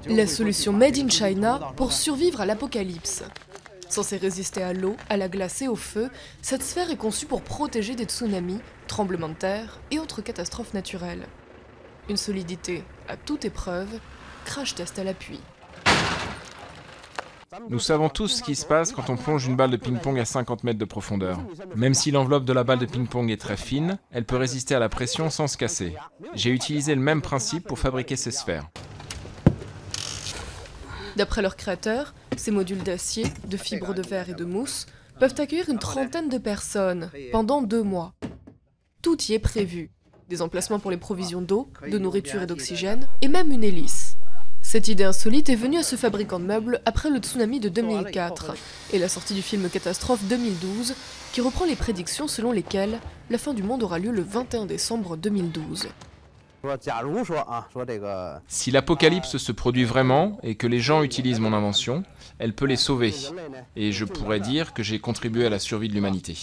La solution made in China pour survivre à l'apocalypse. Censée résister à l'eau, à la glace et au feu, cette sphère est conçue pour protéger des tsunamis, tremblements de terre et autres catastrophes naturelles. Une solidité à toute épreuve, crash test à l'appui. Nous savons tous ce qui se passe quand on plonge une balle de ping-pong à 50 mètres de profondeur. Même si l'enveloppe de la balle de ping-pong est très fine, elle peut résister à la pression sans se casser. J'ai utilisé le même principe pour fabriquer ces sphères. D'après leurs créateurs, ces modules d'acier, de fibres de verre et de mousse peuvent accueillir une trentaine de personnes pendant 2 mois. Tout y est prévu. Des emplacements pour les provisions d'eau, de nourriture et d'oxygène, et même une hélice. Cette idée insolite est venue à ce fabricant de meubles après le tsunami de 2004 et la sortie du film Catastrophe 2012 qui reprend les prédictions selon lesquelles la fin du monde aura lieu le 21 décembre 2012. Si l'apocalypse se produit vraiment et que les gens utilisent mon invention, elle peut les sauver. Et je pourrais dire que j'ai contribué à la survie de l'humanité.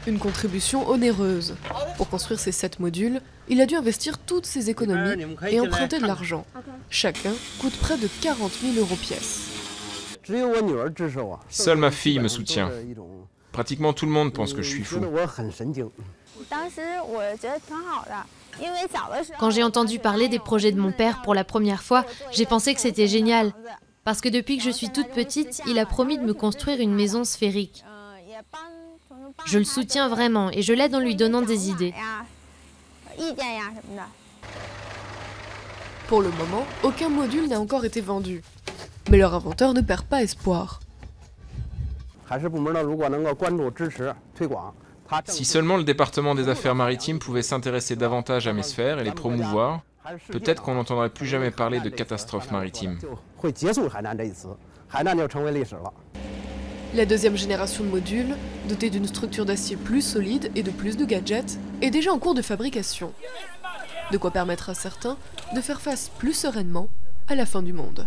Une contribution onéreuse. Pour construire ces 7 modules, il a dû investir toutes ses économies et emprunter de l'argent. Chacun coûte près de 40 000 € pièce. Seule ma fille me soutient. Pratiquement tout le monde pense que je suis fou. Quand j'ai entendu parler des projets de mon père pour la première fois, j'ai pensé que c'était génial. Parce que depuis que je suis toute petite, il a promis de me construire une maison sphérique. Je le soutiens vraiment et je l'aide en lui donnant des idées. Pour le moment, aucun module n'a encore été vendu. Mais leur inventeur ne perd pas espoir. Si seulement le département des affaires maritimes pouvait s'intéresser davantage à mes sphères et les promouvoir, peut-être qu'on n'entendrait plus jamais parler de catastrophe maritime. La deuxième génération de modules, dotée d'une structure d'acier plus solide et de plus de gadgets, est déjà en cours de fabrication. De quoi permettre à certains de faire face plus sereinement à la fin du monde.